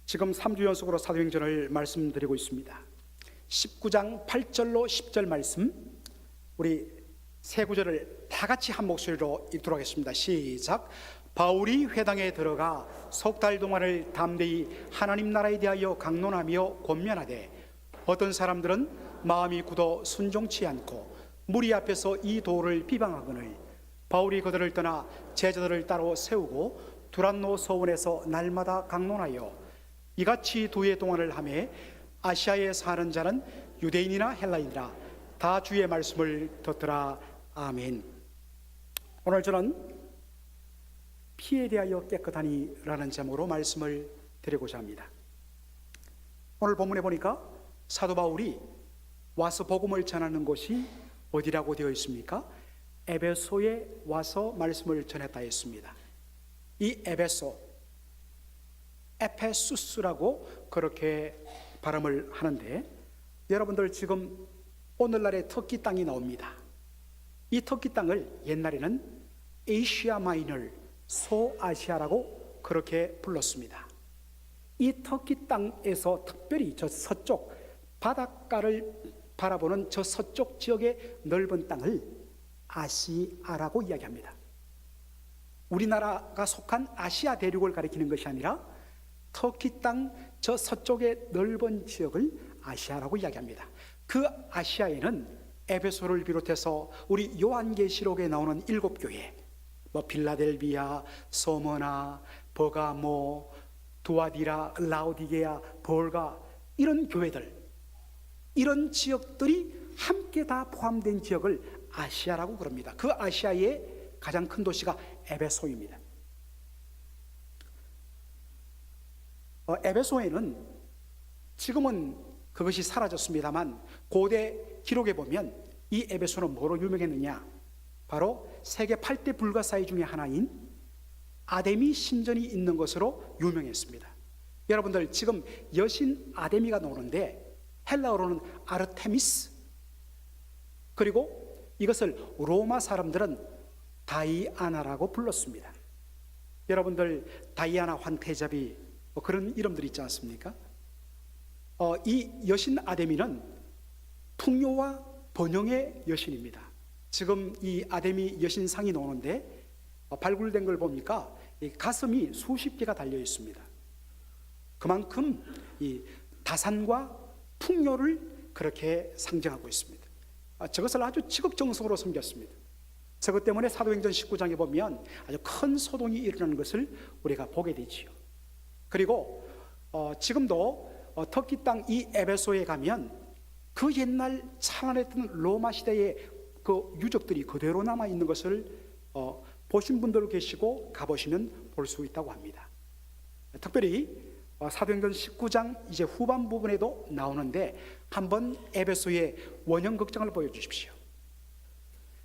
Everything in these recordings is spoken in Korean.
지금 3주 연속으로 사도행전을 말씀드리고 있습니다. 19장 8절로 10절 말씀, 우리 세 구절을 다 같이 한 목소리로 읽도록 하겠습니다. 시작. 바울이 회당에 들어가 석 달 동안을 담대히 하나님 나라에 대하여 강론하며 권면하되 어떤 사람들은 마음이 굳어 순종치 않고 무리 앞에서 이 도를 비방하거늘 바울이 그들을 떠나 제자들을 따로 세우고 두란노 서원에서 날마다 강론하여 이같이 2해 동안을 하매 아시아에 사는 자는 유대인이나 헬라인이나 다 주의 말씀을 듣더라. 아멘. 오늘 저는 피에 대하여 깨끗하니 라는 제목으로 말씀을 드리고자 합니다. 오늘 본문에 보니까 사도 바울이 와서 복음을 전하는 곳이 어디라고 되어 있습니까? 에베소에 와서 말씀을 전했다 했습니다. 이 에베소, 에페수스라고 그렇게 발음을 하는데, 여러분들 지금 오늘날의 터키 땅이 나옵니다. 이 터키 땅을 옛날에는 에이시아 마이너, 소아시아라고 그렇게 불렀습니다. 이 터키 땅에서 특별히 저 서쪽 바닷가를 바라보는 저 서쪽 지역의 넓은 땅을 아시아라고 이야기합니다. 우리나라가 속한 아시아 대륙을 가리키는 것이 아니라 터키 땅 저 서쪽의 넓은 지역을 아시아라고 이야기합니다. 그 아시아에는 에베소를 비롯해서 우리 요한계시록에 나오는 7교회, 빌라델비아, 소머나, 버가모, 두아디라, 라오디게아, 볼가, 이런 교회들, 이런 지역들이 함께 다 포함된 지역을 아시아라고 그럽니다. 그 아시아의 가장 큰 도시가 에베소입니다. 에베소에는 지금은 그것이 사라졌습니다만 고대 기록에 보면 이 에베소는 뭐로 유명했느냐? 바로 세계 8대 불가사의 중에 하나인 아데미 신전이 있는 것으로 유명했습니다. 여러분들 지금 여신 아데미가 나오는데 헬라어로는 아르테미스, 그리고 이것을 로마 사람들은 다이아나라고 불렀습니다. 여러분들 다이아나 환태자비 그런 이름들이 있지 않습니까? 이 여신 아데미는 풍요와 번영의 여신입니다. 지금 이 아데미 여신상이 나오는데 발굴된 걸 보니까 이 가슴이 수십 개가 달려 있습니다. 그만큼 이 다산과 풍요를 그렇게 상징하고 있습니다. 저것을 아주 지극정성으로 섬겼습니다. 저것 때문에 사도행전 19장에 보면 아주 큰 소동이 일어나는 것을 우리가 보게 되지요. 그리고 지금도 터키 땅 이 에베소에 가면 그 옛날 찬란했던 로마 시대의 그 유적들이 그대로 남아 있는 것을 보신 분들 계시고 가보시면 볼 수 있다고 합니다. 특별히 사도행전 19장 이제 후반 부분에도 나오는데 한번 에베소의 원형 극장을 보여주십시오.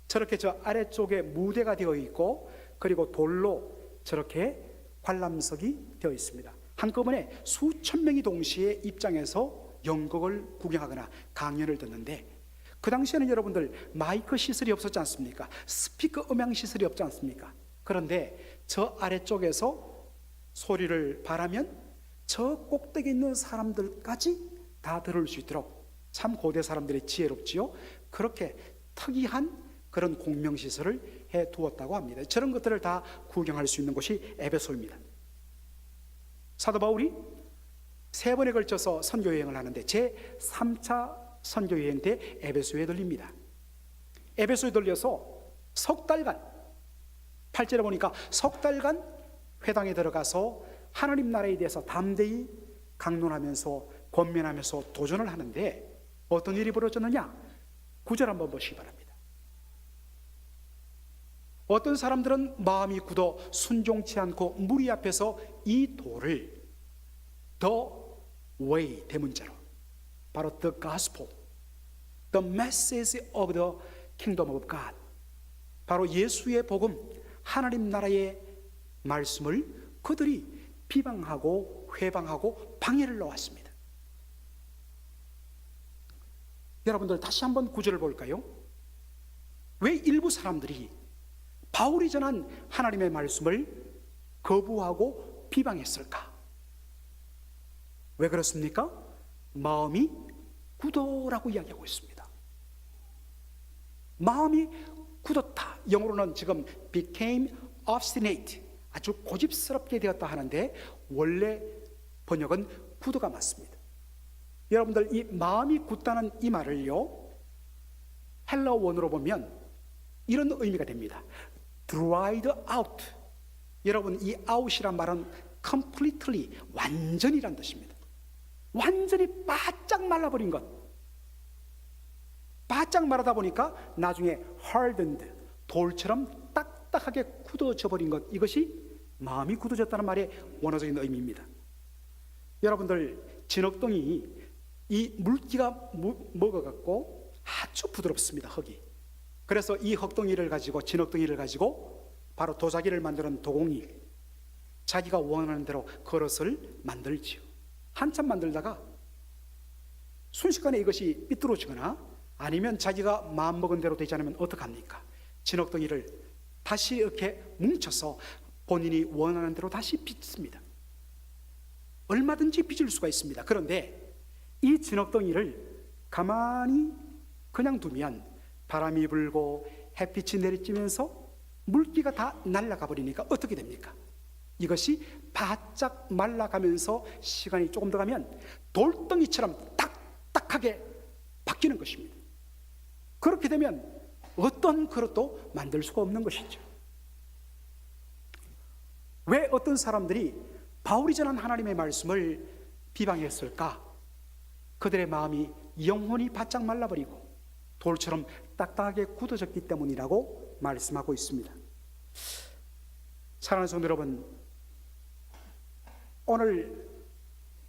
저렇게 저 아래쪽에 무대가 되어 있고 그리고 돌로 저렇게 관람석이 되어 있습니다. 한꺼번에 수천 명이 동시에 입장해서 연극을 구경하거나 강연을 듣는데, 그 당시에는 여러분들 마이크 시설이 없었지 않습니까? 스피커 음향 시설이 없지 않습니까? 그런데 저 아래쪽에서 소리를 바라면 저 꼭대기에 있는 사람들까지 다 들을 수 있도록 참 고대 사람들이 지혜롭지요. 그렇게 특이한 그런 공명시설을 해두었다고 합니다. 저런 것들을 다 구경할 수 있는 곳이 에베소입니다. 사도 바울이 3번에 걸쳐서 선교여행을 하는데 제3차 선교여행 때 에베소에 들립니다. 에베소에 들려서 석 달간, 8절에 보니까 석 달간 회당에 들어가서 하나님 나라에 대해서 담대히 강론하면서 권면하면서 도전을 하는데 어떤 일이 벌어졌느냐? 9절 한번 보시기 바랍니다. 어떤 사람들은 마음이 굳어 순종치 않고 무리 앞에서 이 도를 the way, 대문자로 바로 the gospel, the message of the kingdom of God, 바로 예수의 복음, 하나님 나라의 말씀을 그들이 비방하고 회방하고 방해를 넣었습니다. 여러분들 다시 한번 구절을 볼까요? 왜 일부 사람들이 바울이 전한 하나님의 말씀을 거부하고 비방했을까? 왜 그렇습니까? 마음이 굳어라고 이야기하고 있습니다. 마음이 굳었다. 영어로는 지금 became obstinate, 아주 고집스럽게 되었다 하는데 원래 번역은 굳어가 맞습니다. 여러분들 이 마음이 굳다는 이 말을요, 헬라어 원어로 보면 이런 의미가 됩니다. dried out. 여러분 이 out이란 말은 completely, 완전이란 뜻입니다. 완전히 바짝 말라버린 것. 바짝 마르다 보니까 나중에 hardened, 돌처럼 딱딱하게 굳어져 버린 것. 이것이 마음이 굳어졌다는 말의 원어적인 의미입니다. 여러분들 진흙동이 이 물기가 먹어갖고 아주 부드럽습니다. 흙이. 그래서 이 흙덩이를 가지고, 진흙덩이를 가지고 바로 도자기를 만드는 도공이 자기가 원하는 대로 그릇을 만들지요. 한참 만들다가 순식간에 이것이 삐뚤어지거나 아니면 자기가 마음먹은 대로 되지 않으면 어떡합니까? 진흙덩이를 다시 이렇게 뭉쳐서 본인이 원하는 대로 다시 빚습니다. 얼마든지 빚을 수가 있습니다. 그런데 이 진흙덩이를 가만히 그냥 두면 바람이 불고 햇빛이 내리쬐면서 물기가 다 날아가 버리니까 어떻게 됩니까? 이것이 바짝 말라가면서 시간이 조금 더 가면 돌덩이처럼 딱딱하게 바뀌는 것입니다. 그렇게 되면 어떤 그릇도 만들 수가 없는 것이죠. 왜 어떤 사람들이 바울이 전한 하나님의 말씀을 비방했을까? 그들의 마음이 영혼이 바짝 말라버리고 돌처럼 딱딱하게 굳어졌기 때문이라고 말씀하고 있습니다. 사랑하는 성도 여러분, 오늘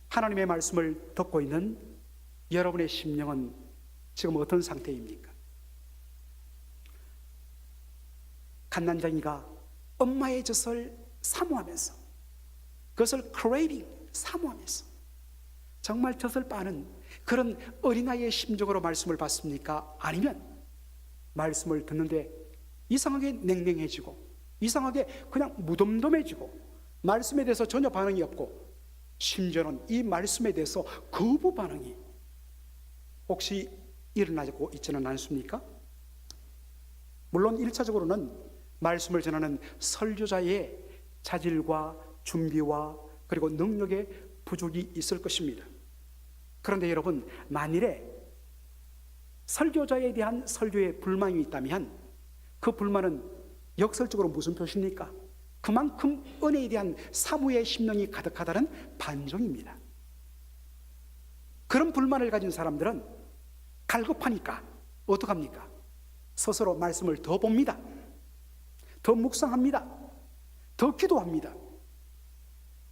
하나님의 말씀을 듣고 있는 여러분의 심령은 지금 어떤 상태입니까? 갓난장이가 엄마의 젖을 사모하면서, 그것을 craving, 사모하면서 정말 젖을 빠는 그런 어린아이의 심정으로 말씀을 받습니까? 아니면 말씀을 듣는데 이상하게 냉랭해지고 이상하게 그냥 무덤덤해지고 말씀에 대해서 전혀 반응이 없고 심지어는 이 말씀에 대해서 거부 반응이 혹시 일어나고 있지는 않습니까? 물론 1차적으로는 말씀을 전하는 설교자의 자질과 준비와 그리고 능력의 부족이 있을 것입니다. 그런데 여러분, 만일에 설교자에 대한 설교에 불만이 있다면 그 불만은 역설적으로 무슨 표시입니까? 그만큼 은혜에 대한 사모의 심령이 가득하다는 반증입니다. 그런 불만을 가진 사람들은 갈급하니까 어떡합니까? 스스로 말씀을 더 봅니다. 더 묵상합니다. 더 기도합니다.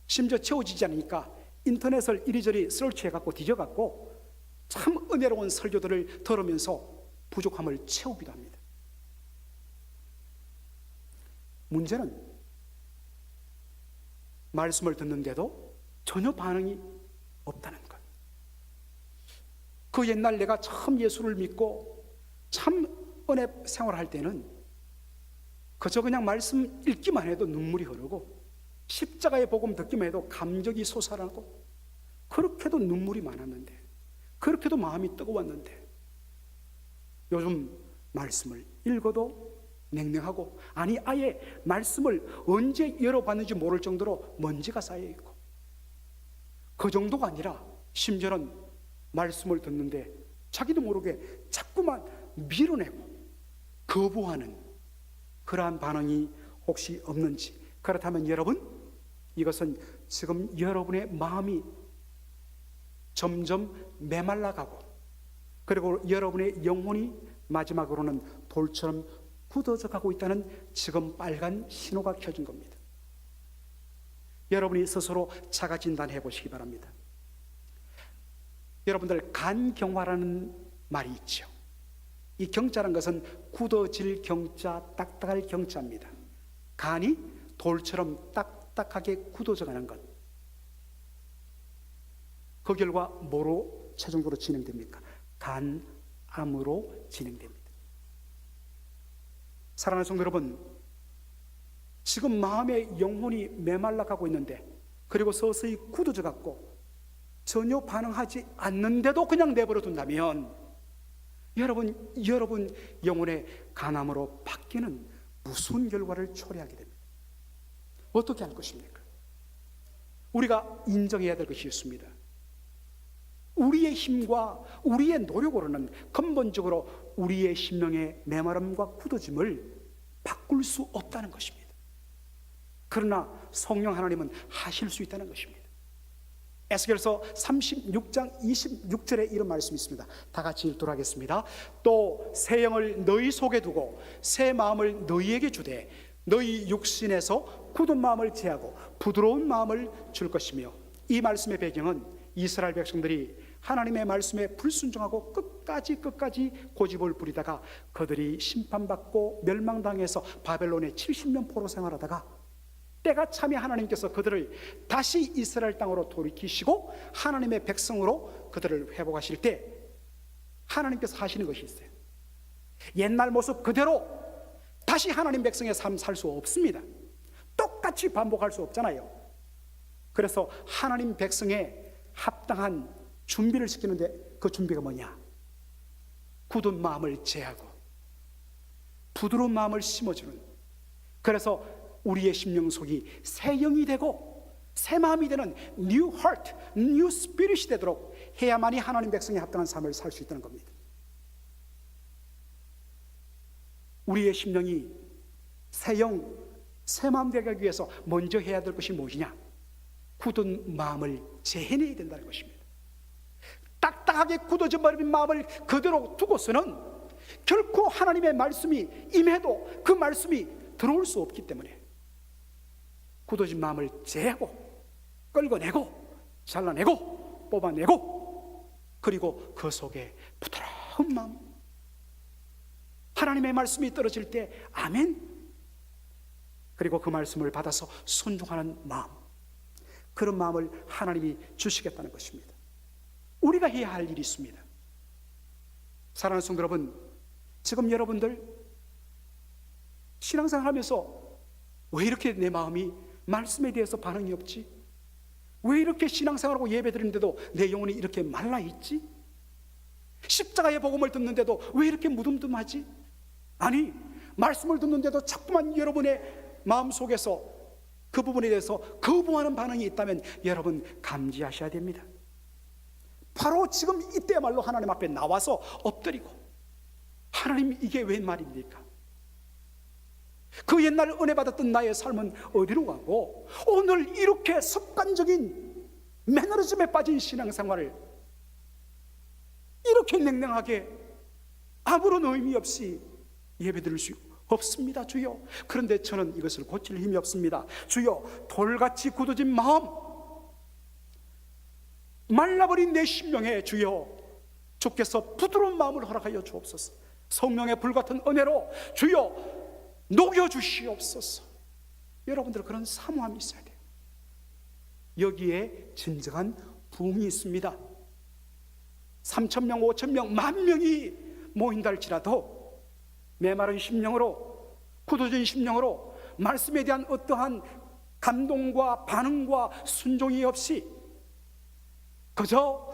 심지어 채워지지 않으니까 인터넷을 이리저리 서치해갖고 뒤져갖고 참 은혜로운 설교들을 들으면서 부족함을 채우기도 합니다. 문제는 말씀을 듣는데도 전혀 반응이 없다는 것. 그 옛날 내가 참 예수를 믿고 참 은혜 생활할 때는 그저 그냥 말씀 읽기만 해도 눈물이 흐르고 십자가의 복음 듣기만 해도 감격이 솟아나고 그렇게도 눈물이 많았는데, 그렇게도 마음이 뜨거웠는데 요즘 말씀을 읽어도 냉랭하고, 아니 아예 말씀을 언제 열어봤는지 모를 정도로 먼지가 쌓여있고, 그 정도가 아니라 심지어는 말씀을 듣는데 자기도 모르게 자꾸만 밀어내고 거부하는 그러한 반응이 혹시 없는지. 그렇다면 여러분, 이것은 지금 여러분의 마음이 점점 메말라가고 그리고 여러분의 영혼이 마지막으로는 돌처럼 굳어져 가고 있다는 지금 빨간 신호가 켜진 겁니다. 여러분이 스스로 자가 진단해 보시기 바랍니다. 여러분들 간경화라는 말이 있죠. 이 경자라는 것은 굳어질 경자, 딱딱할 경자입니다. 간이 돌처럼 딱딱하게 굳어져 가는 것. 그 결과 뭐로 최종적으로 진행됩니까? 간암으로 진행됩니다. 사랑하는 성도 여러분, 지금 마음의 영혼이 메말라 가고 있는데, 그리고 서서히 굳어져 갔고 전혀 반응하지 않는데도 그냥 내버려 둔다면 여러분 영혼의 간암으로 바뀌는 무서운 결과를 초래하게 됩니다. 어떻게 할 것입니까? 우리가 인정해야 될 것이 있습니다. 우리의 힘과 우리의 노력으로는 근본적으로 우리의 심령의 메마름과 굳어짐을 바꿀 수 없다는 것입니다. 그러나 성령 하나님은 하실 수 있다는 것입니다. 에스겔서 36장 26절에 이런 말씀이 있습니다. 다 같이 읽도록 하겠습니다. 또 새 영을 너희 속에 두고 새 마음을 너희에게 주되 너희 육신에서 굳은 마음을 제하고 부드러운 마음을 줄 것이며, 이 말씀의 배경은 이스라엘 백성들이 하나님의 말씀에 불순종하고 끝까지 고집을 부리다가 그들이 심판받고 멸망당해서 바벨론에 70년 포로 생활하다가 때가 차면 하나님께서 그들을 다시 이스라엘 땅으로 돌이키시고 하나님의 백성으로 그들을 회복하실 때 하나님께서 하시는 것이 있어요. 옛날 모습 그대로 다시 하나님 백성의 삶 살 수 없습니다. 똑같이 반복할 수 없잖아요. 그래서 하나님 백성의 합당한 준비를 시키는데, 그 준비가 뭐냐? 굳은 마음을 제하고 부드러운 마음을 심어주는, 그래서 우리의 심령 속이 새 영이 되고 새 마음이 되는 new heart, new spirit이 되도록 해야만이 하나님 백성의 합당한 삶을 살 수 있다는 겁니다. 우리의 심령이 새 영, 새 마음 되게 하기 위해서 먼저 해야 될 것이 무엇이냐? 굳은 마음을 제해내야 된다는 것입니다. 딱딱하게 굳어져 버린 마음을 그대로 두고서는 결코 하나님의 말씀이 임해도 그 말씀이 들어올 수 없기 때문에 굳어진 마음을 제하고 끌어내고 잘라내고 뽑아내고, 그리고 그 속에 부드러운 마음, 하나님의 말씀이 떨어질 때 아멘, 그리고 그 말씀을 받아서 순종하는 마음, 그런 마음을 하나님이 주시겠다는 것입니다. 우리가 해야 할 일이 있습니다. 사랑하는 성도 여러분, 지금 여러분들 신앙생활 하면서 왜 이렇게 내 마음이 말씀에 대해서 반응이 없지? 왜 이렇게 신앙생활하고 예배 드리는데도 내 영혼이 이렇게 말라있지? 십자가의 복음을 듣는데도 왜 이렇게 무덤덤하지? 아니, 말씀을 듣는데도 자꾸만 여러분의 마음속에서 그 부분에 대해서 거부하는 반응이 있다면 여러분 감지하셔야 됩니다. 바로 지금 이때야말로 하나님 앞에 나와서 엎드리고, 하나님 이게 웬 말입니까? 그 옛날 은혜 받았던 나의 삶은 어디로 가고 오늘 이렇게 습관적인 매너리즘에 빠진 신앙생활을 이렇게 냉랭하게 아무런 의미 없이 예배드릴 수 없습니다, 주여. 그런데 저는 이것을 고칠 힘이 없습니다. 주여, 돌같이 굳어진 마음, 말라버린 내 심령에 주여, 주께서 부드러운 마음을 허락하여 주옵소서. 성령의 불같은 은혜로 주여 녹여주시옵소서. 여러분들 그런 사모함이 있어야 돼요. 여기에 진정한 부흥이 있습니다. 3,000명, 5,000명, 10,000명이 모인다 할지라도 메마른 심령으로, 굳어진 심령으로 말씀에 대한 어떠한 감동과 반응과 순종이 없이 그저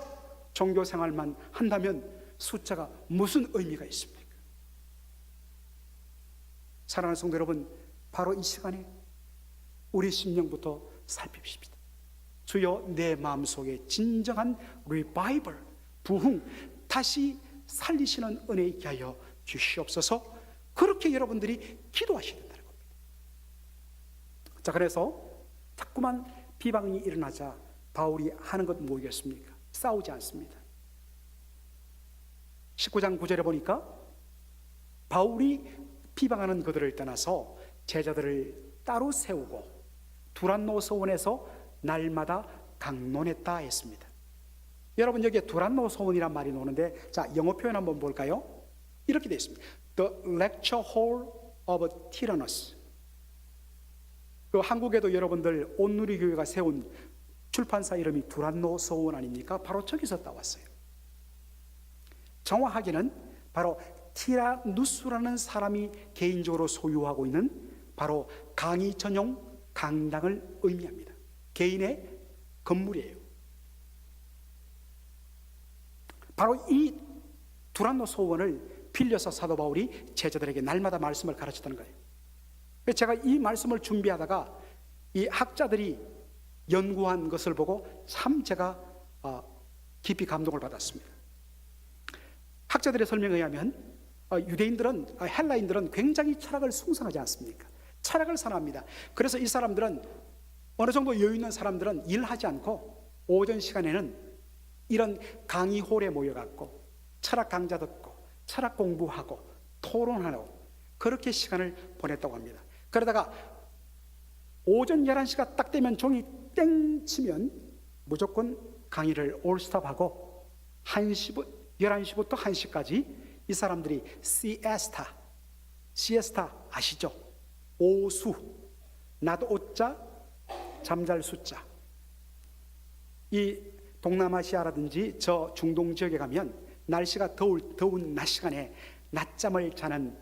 종교생활만 한다면 숫자가 무슨 의미가 있습니까? 사랑하는 성도 여러분, 바로 이 시간에 우리 심령부터 살펴봅시다. 주여, 내 마음속에 진정한 리바이벌, 부흥, 다시 살리시는 은혜 있게 하여 주시옵소서. 그렇게 여러분들이 기도하셔야 된다는 겁니다. 자, 그래서 자꾸만 비방이 일어나자 바울이 하는 것 뭐겠습니까? 싸우지 않습니다. 19장 9절에 보니까 바울이 비방하는 그들을 떠나서 제자들을 따로 세우고 두란노 소원에서 날마다 강론했다 했습니다. 여러분, 여기에 두란노 소원이란 말이 나오는데, 자, 영어 표현 한번 볼까요? 이렇게 되어 있습니다. The Lecture Hall of Tyrannus. 그 한국에도 여러분들 온누리교회가 세운 출판사 이름이 두란노 소원 아닙니까? 바로 저기서 따왔어요. 정확하게는 바로 티라누스라는 사람이 개인적으로 소유하고 있는 바로 강의 전용 강당을 의미합니다. 개인의 건물이에요. 바로 이 두란노 소원을 빌려서 사도 바울이 제자들에게 날마다 말씀을 가르쳤다는 거예요. 제가 이 말씀을 준비하다가 이 학자들이 연구한 것을 보고 참 제가 깊이 감동을 받았습니다. 학자들의 설명에 의하면 유대인들은, 헬라인들은 굉장히 철학을 숭상하지 않습니까? 철학을 선호합니다. 그래서 이 사람들은, 어느 정도 여유 있는 사람들은 일하지 않고 오전 시간에는 이런 강의홀에 모여갖고 철학 강좌 듣고 철학 공부하고 토론하고 그렇게 시간을 보냈다고 합니다. 그러다가 오전 11시가 딱 되면 종이 땡 치면 무조건 강의를 올스톱하고 11시부터 1시까지 이 사람들이 시에스타 아시죠? 오수, 낮 오자, 잠잘 수자. 이 동남아시아라든지 저 중동 지역에 가면 날씨가 더운 낮 시간에 낮잠을 자는,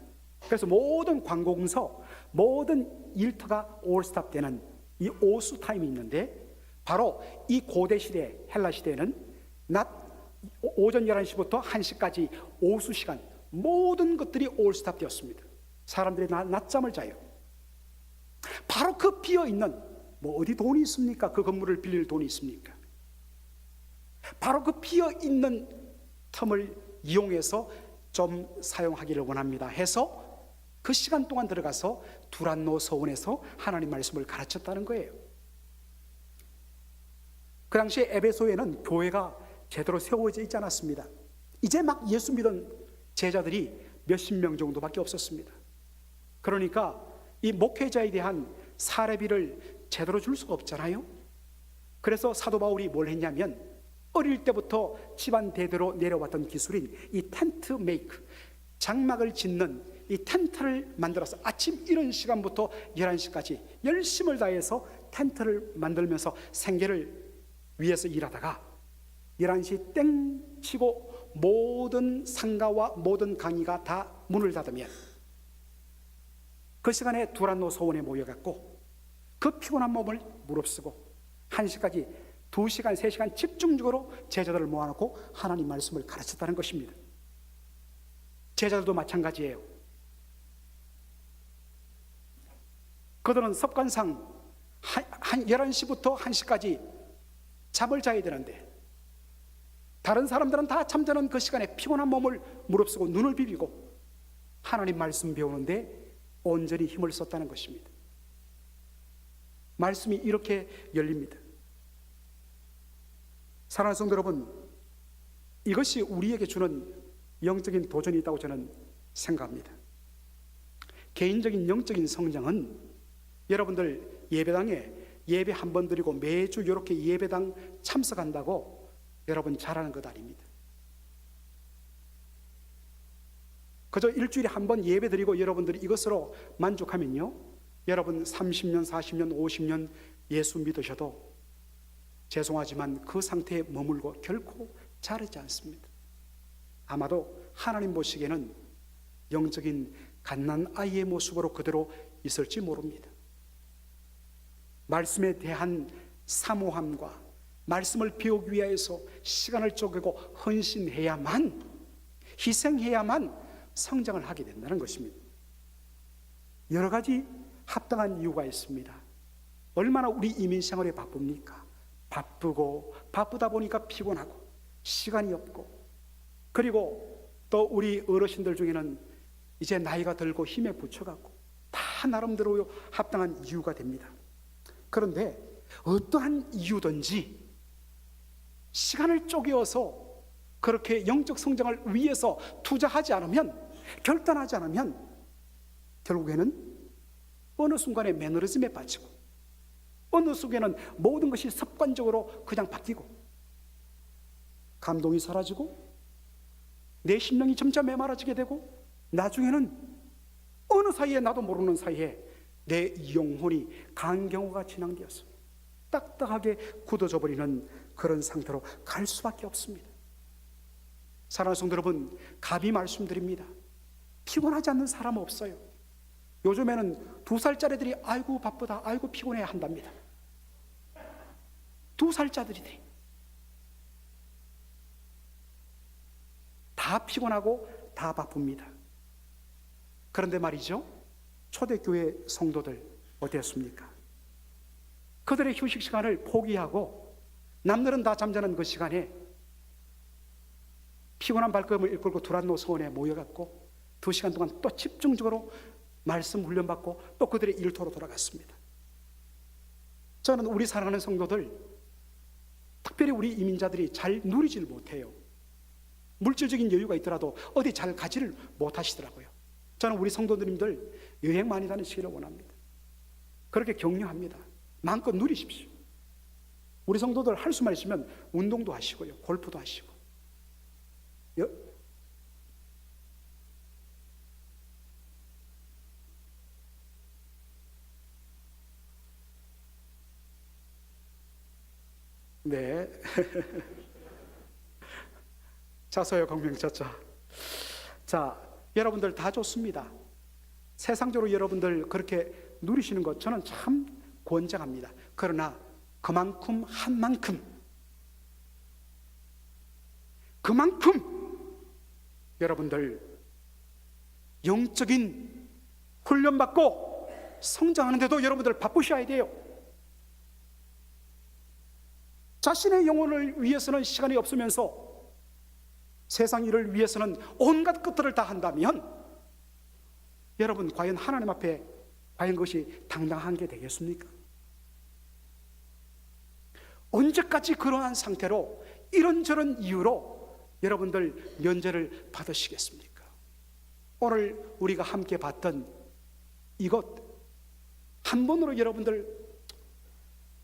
그래서 모든 관공서, 모든 일터가 올스톱 되는 이 오수 타임이 있는데, 바로 이 고대 시대, 헬라 시대에는 오전 11시부터 1시까지 오수 시간, 모든 것들이 올스톱 되었습니다. 사람들이 낮잠을 자요. 바로 그 비어있는, 어디 돈이 있습니까? 그 건물을 빌릴 돈이 있습니까? 바로 그 비어있는 틈을 이용해서 좀 사용하기를 원합니다 해서 그 시간 동안 들어가서 두란노 서원에서 하나님 말씀을 가르쳤다는 거예요. 그 당시에 에베소에는 교회가 제대로 세워져 있지 않았습니다. 이제 막 예수 믿은 제자들이 몇십 명 정도밖에 없었습니다. 그러니까 이 목회자에 대한 사례비를 제대로 줄 수가 없잖아요. 그래서 사도 바울이 뭘 했냐면, 어릴 때부터 집안 대대로 내려왔던 기술인 이 텐트 메이크, 장막을 짓는 이 텐트를 만들어서 아침 이른 시간부터 11시까지 열심을 다해서 텐트를 만들면서 생계를 위해서 일하다가 11시 땡 치고 모든 상가와 모든 강의가 다 문을 닫으면 그 시간에 두란노 소원에 모여갖고 그 피곤한 몸을 무릅쓰고 1시까지 2시간, 3시간 집중적으로 제자들을 모아놓고 하나님 말씀을 가르쳤다는 것입니다. 제자들도 마찬가지예요. 그들은 습관상 11시부터 1시까지 잠을 자야 되는데, 다른 사람들은 다 잠자는 그 시간에 피곤한 몸을 무릅쓰고 눈을 비비고 하나님 말씀 배우는데 온전히 힘을 썼다는 것입니다. 말씀이 이렇게 열립니다. 사랑하는 성도 여러분, 이것이 우리에게 주는 영적인 도전이 있다고 저는 생각합니다. 개인적인 영적인 성장은 여러분들 예배당에 예배 한 번 드리고 매주 이렇게 예배당 참석한다고 여러분 잘하는 것 아닙니다. 그저 일주일에 한 번 예배 드리고 여러분들이 이것으로 만족하면요, 여러분 30년, 40년, 50년 예수 믿으셔도 죄송하지만 그 상태에 머물고 결코 자르지 않습니다. 아마도 하나님 보시기에는 영적인 갓난아이의 모습으로 그대로 있을지 모릅니다. 말씀에 대한 사모함과 말씀을 배우기 위해서 시간을 쪼개고 헌신해야만, 희생해야만 성장을 하게 된다는 것입니다. 여러 가지 합당한 이유가 있습니다. 얼마나 우리 이민생활에 바쁩니까? 바쁘다 보니까 피곤하고 시간이 없고, 그리고 또 우리 어르신들 중에는 이제 나이가 들고 힘에 부쳐갖고 다 나름대로 합당한 이유가 됩니다. 그런데 어떠한 이유든지 시간을 쪼개어서 그렇게 영적 성장을 위해서 투자하지 않으면, 결단하지 않으면 결국에는 어느 순간에 매너리즘에 빠지고 어느 순간에는 모든 것이 습관적으로 그냥 바뀌고 감동이 사라지고 내 심령이 점차 메마라지게 되고 나중에는 어느 사이에 나도 모르는 사이에 내 영혼이 간경화가 진행되어서 딱딱하게 굳어져 버리는 그런 상태로 갈 수밖에 없습니다. 사랑하는 성도 여러분, 감히 말씀드립니다. 피곤하지 않는 사람 없어요. 요즘에는 2살짜리들이 아이고 바쁘다, 아이고 피곤해 한답니다. 2살짜리들이. 다 피곤하고 다 바쁩니다. 그런데 말이죠, 초대교회 성도들 어땠습니까? 그들의 휴식 시간을 포기하고 남들은 다 잠자는 그 시간에 피곤한 발걸음을 이끌고 두란노 서원에 모여갖고 2시간 동안 또 집중적으로 말씀 훈련받고 또 그들의 일터로 돌아갔습니다. 저는 우리 사랑하는 성도들, 특별히 우리 이민자들이 잘 누리질 못해요. 물질적인 여유가 있더라도 어디 잘 가지를 못하시더라고요. 저는 우리 성도님들 여행 많이 다니시기를 원합니다. 그렇게 격려합니다. 마음껏 누리십시오. 우리 성도들 할 수만 있으면 운동도 하시고요, 골프도 하시고. 네. 자서요 공명자자. 자, 여러분들 다 좋습니다. 세상적으로 여러분들 그렇게 누리시는 것 저는 참 권장합니다. 그러나 그만큼 한 만큼 여러분들 영적인 훈련받고 성장하는데도 여러분들 바쁘셔야 돼요. 자신의 영혼을 위해서는 시간이 없으면서 세상 일을 위해서는 온갖 것들을 다 한다면 여러분 과연 하나님 앞에 과연 그것이 당당한 게 되겠습니까? 언제까지 그러한 상태로 이런저런 이유로 여러분들 면제를 받으시겠습니까? 오늘 우리가 함께 봤던 이것 한 번으로 여러분들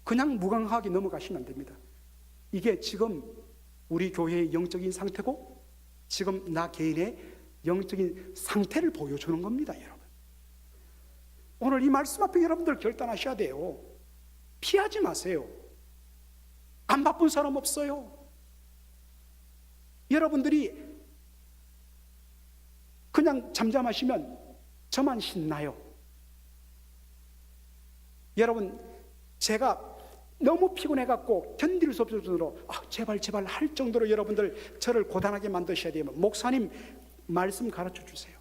그냥 무감하게 넘어가시면 안 됩니다. 이게 지금 우리 교회의 영적인 상태고 지금 나 개인의 영적인 상태를 보여주는 겁니다. 여러분, 오늘 이 말씀 앞에 여러분들 결단하셔야 돼요. 피하지 마세요. 안 바쁜 사람 없어요. 여러분들이 그냥 잠잠하시면 저만 신나요. 여러분, 제가 너무 피곤해갖고 견딜 수 없을 정도로 제발 할 정도로 여러분들 저를 고단하게 만드셔야 되면 목사님 말씀 가르쳐 주세요.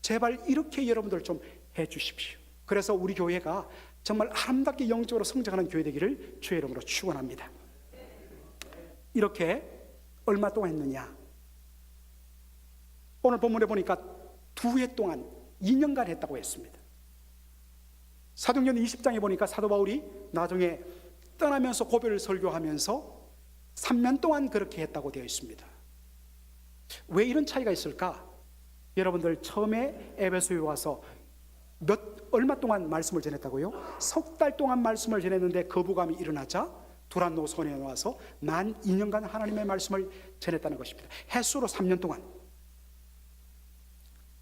제발 이렇게 여러분들 좀 해주십시오. 그래서 우리 교회가 정말 아름답게 영적으로 성장하는 교회 되기를 주의 이름으로 축원합니다. 이렇게 얼마 동안 했느냐? 오늘 본문에 보니까 2해 동안 2년간 했다고 했습니다. 사도행전 20장에 보니까 사도 바울이 나중에 떠나면서 고별을 설교하면서 3년 동안 그렇게 했다고 되어 있습니다. 왜 이런 차이가 있을까? 여러분들 처음에 에베소에 와서 얼마 동안 말씀을 전했다고요? 3달 동안 말씀을 전했는데 거부감이 일어나자 두란노 손에 와서 만 2년간 하나님의 말씀을 전했다는 것입니다. 횟수로 3년 동안.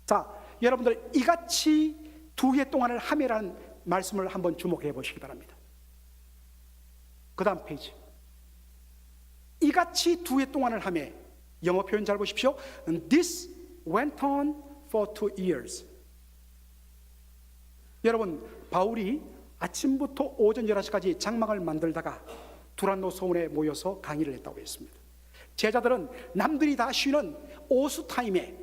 자, 여러분들 이같이 2해 동안을 함이라는 말씀을 한번 주목해 보시기 바랍니다. 그 다음 페이지. 이같이 2해 동안을 하며, 영어 표현 잘 보십시오. This went on for 2 years. 여러분, 바울이 아침부터 오전 11시까지 장막을 만들다가 두란노 소문에 모여서 강의를 했다고 했습니다. 제자들은 남들이 다 쉬는 오수 타임에,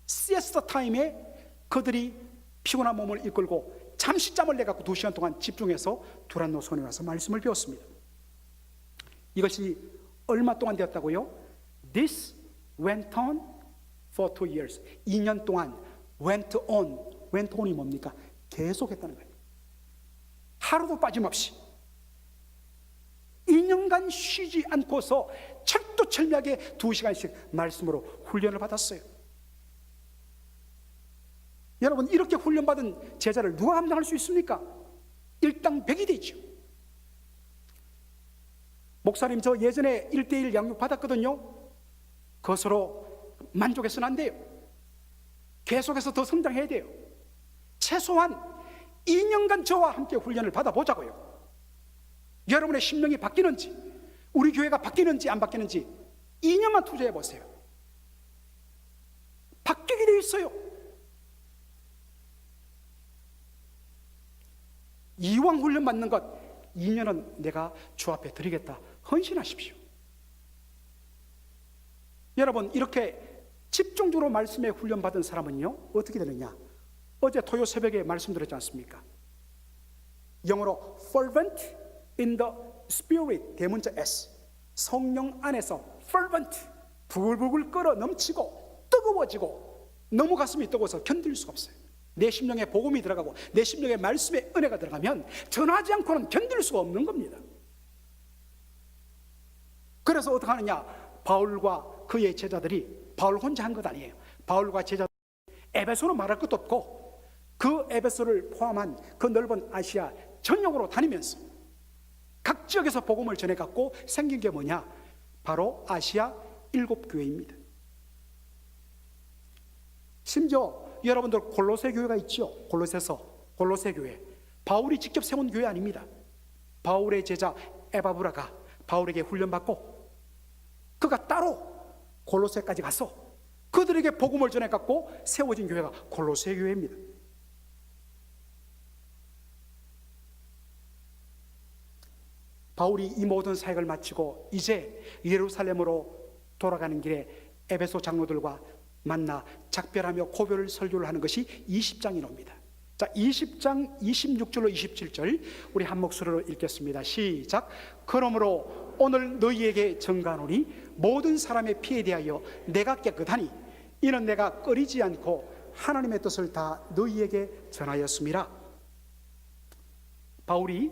시에스타 타임에 그들이 피곤한 몸을 이끌고 잠시 짬을 내갖고 2시간 동안 집중해서 두란노 손에 와서 말씀을 배웠습니다. 이것이 얼마 동안 되었다고요? This went on for 2 years. 2년 동안 went on이 뭡니까? 계속했다는 거예요. 하루도 빠짐없이 2년간 쉬지 않고서 철두철미하게 2시간씩 말씀으로 훈련을 받았어요. 여러분, 이렇게 훈련받은 제자를 누가 감당할 수 있습니까? 일당백이 되죠. 목사님, 저 예전에 1:1 양육 받았거든요. 그것으로 만족해서는 안 돼요. 계속해서 더 성장해야 돼요. 최소한 2년간 저와 함께 훈련을 받아보자고요. 여러분의 심령이 바뀌는지, 우리 교회가 바뀌는지 안 바뀌는지 2년만 투자해 보세요. 바뀌게 돼 있어요. 이왕 훈련 받는 것 2년은 내가 주 앞에 드리겠다 헌신하십시오. 여러분, 이렇게 집중적으로 말씀에 훈련받은 사람은요 어떻게 되느냐? 어제 토요 새벽에 말씀드렸지 않습니까? 영어로 fervent in the spirit, 대문자 S, 성령 안에서 fervent, 부글부글 끓어 넘치고 뜨거워지고 너무 가슴이 뜨거워서 견딜 수가 없어요. 내 심령에 복음이 들어가고 내 심령에 말씀의 은혜가 들어가면 전하지 않고는 견딜 수가 없는 겁니다. 그래서 어떻게 하느냐? 바울과 그의 제자들이, 바울 혼자 한 것 아니에요. 바울과 제자들이 에베소는 말할 것도 없고 그 에베소를 포함한 그 넓은 아시아 전역으로 다니면서 각 지역에서 복음을 전해갖고 생긴 게 뭐냐? 바로 아시아 7교회입니다. 심지어 여러분들 골로새 교회가 있죠. 골로새 교회, 바울이 직접 세운 교회 아닙니다. 바울의 제자 에바브라가 바울에게 훈련받고 그가 따로 골로새까지 가서 그들에게 복음을 전해갖고 세워진 교회가 골로새 교회입니다. 바울이 이 모든 사역을 마치고 이제 예루살렘으로 돌아가는 길에 에베소 장로들과 만나 작별하며 고별 설교를 하는 것이 20장이 나옵니다. 자, 20장 26절로 27절 우리 한 목소리로 읽겠습니다. 시작. 그러므로 오늘 너희에게 증가하노니 모든 사람의 피에 대하여 내가 깨끗하니 이는 내가 꺼리지 않고 하나님의 뜻을 다 너희에게 전하였음이라. 바울이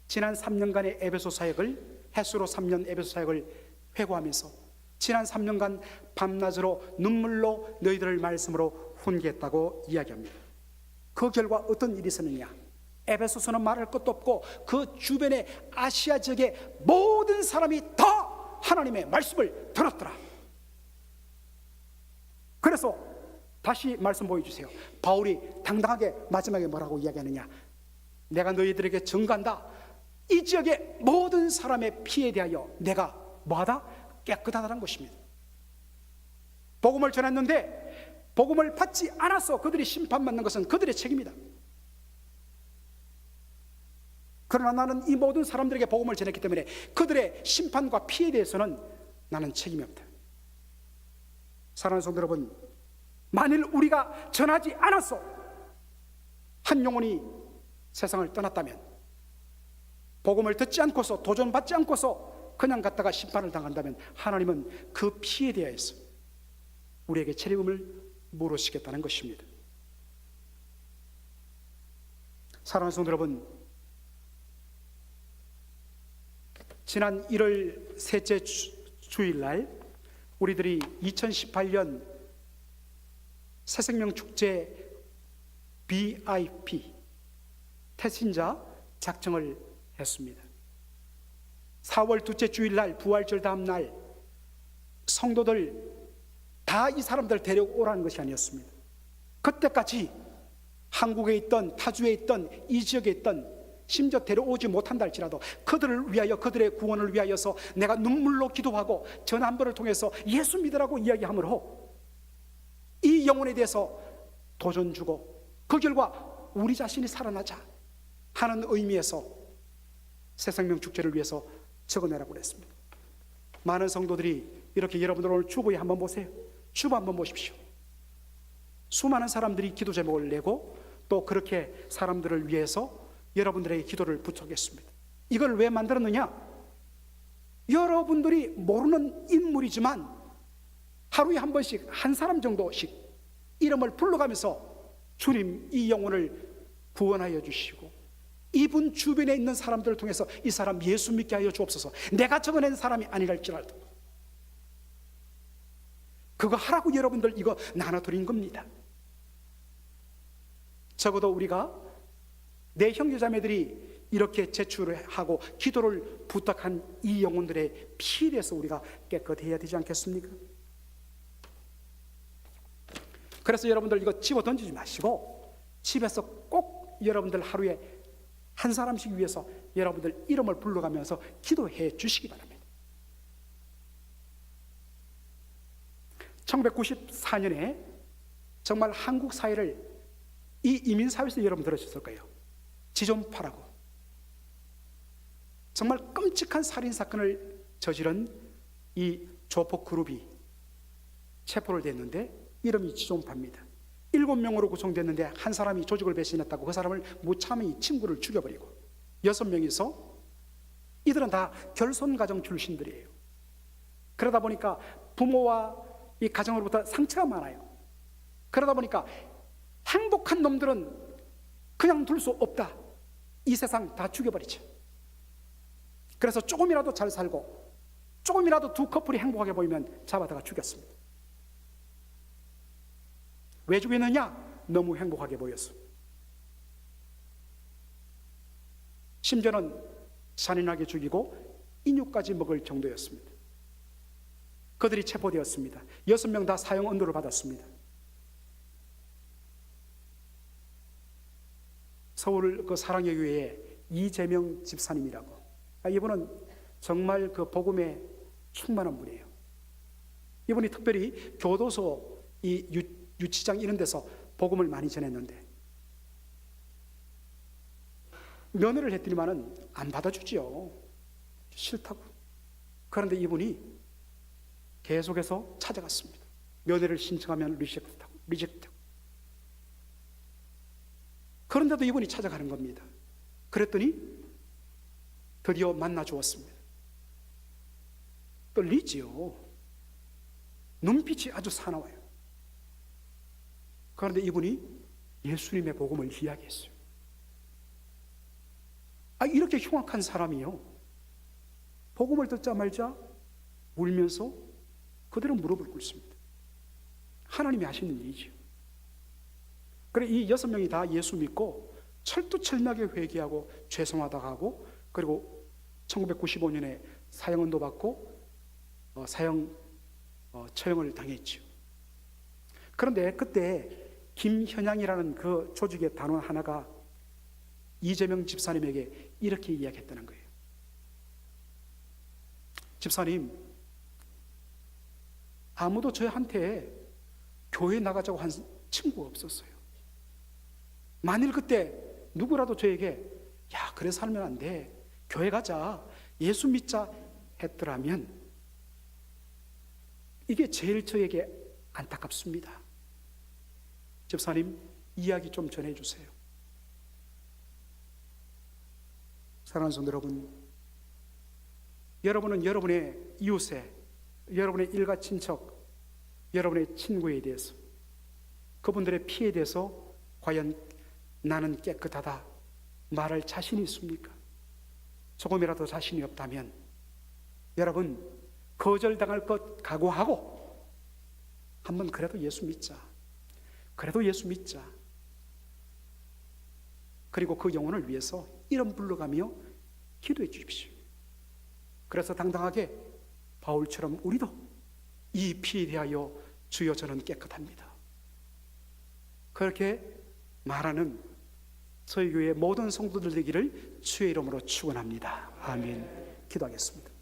지난 3년간의 에베소 사역을, 햇수로 3년 에베소 사역을 회고하면서 지난 3년간 밤낮으로 눈물로 너희들을 말씀으로 훈계했다고 이야기합니다. 그 결과 어떤 일이 있었느냐? 에베소서는 말할 것도 없고 그 주변의 아시아 지역의 모든 사람이 다 하나님의 말씀을 들었더라. 그래서 다시 말씀 보여주세요. 바울이 당당하게 마지막에 뭐라고 이야기하느냐? 내가 너희들에게 증거한다. 이 지역의 모든 사람의 피에 대하여 내가 뭐하다? 깨끗하다는 것입니다. 복음을 전했는데 복음을 받지 않아서 그들이 심판받는 것은 그들의 책임이다. 그러나 나는 이 모든 사람들에게 복음을 전했기 때문에 그들의 심판과 피에 대해서는 나는 책임이 없다. 사랑하는 성도 여러분, 만일 우리가 전하지 않아서 한 영혼이 세상을 떠났다면, 복음을 듣지 않고서 도전받지 않고서 그냥 갔다가 심판을 당한다면 하나님은 그 피에 대해서 우리에게 책임을 물으시겠다는 것입니다. 사랑하는 성도 여러분, 지난 1월 셋째 주일날 우리들이 2018년 새생명축제 BIP 태신자 작정을 했습니다. 4월 둘째 주일날 부활절 다음날 성도들 다 이 사람들 데려오라는 것이 아니었습니다. 그때까지 한국에 있던, 타주에 있던, 이 지역에 있던, 심지어 데려오지 못한다 할지라도 그들을 위하여, 그들의 구원을 위하여서 내가 눈물로 기도하고 전화 한 번을 통해서 예수 믿으라고 이야기함으로 이 영혼에 대해서 도전 주고 그 결과 우리 자신이 살아나자 하는 의미에서 새생명 축제를 위해서 적어내라고 그랬습니다. 많은 성도들이 이렇게, 여러분들 오늘 주보에 한번 보세요. 주보 한번 보십시오. 수많은 사람들이 기도 제목을 내고 또 그렇게 사람들을 위해서 여러분들에게 기도를 부탁했습니다. 이걸 왜 만들었느냐? 여러분들이 모르는 인물이지만 하루에 한 번씩 한 사람 정도씩 이름을 불러가면서 주님, 이 영혼을 구원하여 주시고 이분 주변에 있는 사람들을 통해서 이 사람 예수 믿게 하여 주옵소서. 내가 적어낸 사람이 아니랄지라도 그거 하라고 여러분들 이거 나눠드린 겁니다. 적어도 우리가 내 형제자매들이 이렇게 제출을 하고 기도를 부탁한 이 영혼들의 피에 대해서 우리가 깨끗해야 되지 않겠습니까? 그래서 여러분들 이거 집어 던지지 마시고 집에서 꼭 여러분들 하루에 한 사람씩 위해서 여러분들 이름을 불러가면서 기도해 주시기 바랍니다. 1994년에 정말 한국 사회를, 이 이민사회에서 여러분 들으셨을 거예요. 지존파라고 정말 끔찍한 살인사건을 저지른 이 조폭 그룹이 체포를 됐는데 이름이 지존파입니다. 7명으로 구성됐는데 한 사람이 조직을 배신했다고 그 사람을 무참히 친구를 죽여버리고 6명이서 이들은 다 결손가정 출신들이에요. 그러다 보니까 부모와 이 가정으로부터 상처가 많아요. 그러다 보니까 행복한 놈들은 그냥 둘 수 없다. 이 세상 다 죽여버리죠. 그래서 조금이라도 잘 살고 조금이라도 두 커플이 행복하게 보이면 잡아다가 죽였습니다. 왜 죽였느냐? 너무 행복하게 보였어. 심지어는 잔인하게 죽이고 인육까지 먹을 정도였습니다. 그들이 체포되었습니다. 6명 다 사형 언도를 받았습니다. 서울 그 사랑의 교회에 이재명 집사님이라고, 이분은 정말 그 복음에 충만한 분이에요. 이분이 특별히 교도소, 이 유치장 이런 데서 복음을 많이 전했는데 면회를 했더니만은 안 받아주지요. 싫다고. 그런데 이분이 계속해서 찾아갔습니다. 면회를 신청하면 리젝트하고. 그런데도 이분이 찾아가는 겁니다. 그랬더니 드디어 만나 주었습니다. 떨리지요. 눈빛이 아주 사나워요. 그런데 이분이 예수님의 복음을 이야기했어요. 이렇게 흉악한 사람이요, 복음을 듣자마자 울면서 그대로 무릎을 꿇습니다. 하나님이 하시는 일이지요. 그래 이 6명이 다 예수 믿고 철두철미하게 회개하고 죄송하다고 하고, 그리고 1995년에 사형언도 받고 처형을 당했죠. 그런데 그때 김현양이라는 그 조직의 단원 하나가 이재명 집사님에게 이렇게 이야기했다는 거예요. 집사님, 아무도 저한테 교회 나가자고 한 친구가 없었어요. 만일 그때 누구라도 저에게 야, 그래 살면 안 돼, 교회 가자, 예수 믿자 했더라면 이게 제일 저에게 안타깝습니다. 집사님, 이야기 좀 전해주세요. 사랑하는 성도 여러분, 여러분은 여러분의 이웃에, 여러분의 일가 친척, 여러분의 친구에 대해서, 그분들의 피해에 대해서 과연 나는 깨끗하다 말할 자신이 있습니까? 조금이라도 자신이 없다면 여러분, 거절당할 것 각오하고 한번 그래도 예수 믿자. 그래도 예수 믿자. 그리고 그 영혼을 위해서 이름 불러가며 기도해 주십시오. 그래서 당당하게 바울처럼 우리도 이 피에 대하여 주여 저는 깨끗합니다, 그렇게 말하는 저희 교회 모든 성도들 되기를 주의 이름으로 축원합니다. 아멘. 기도하겠습니다.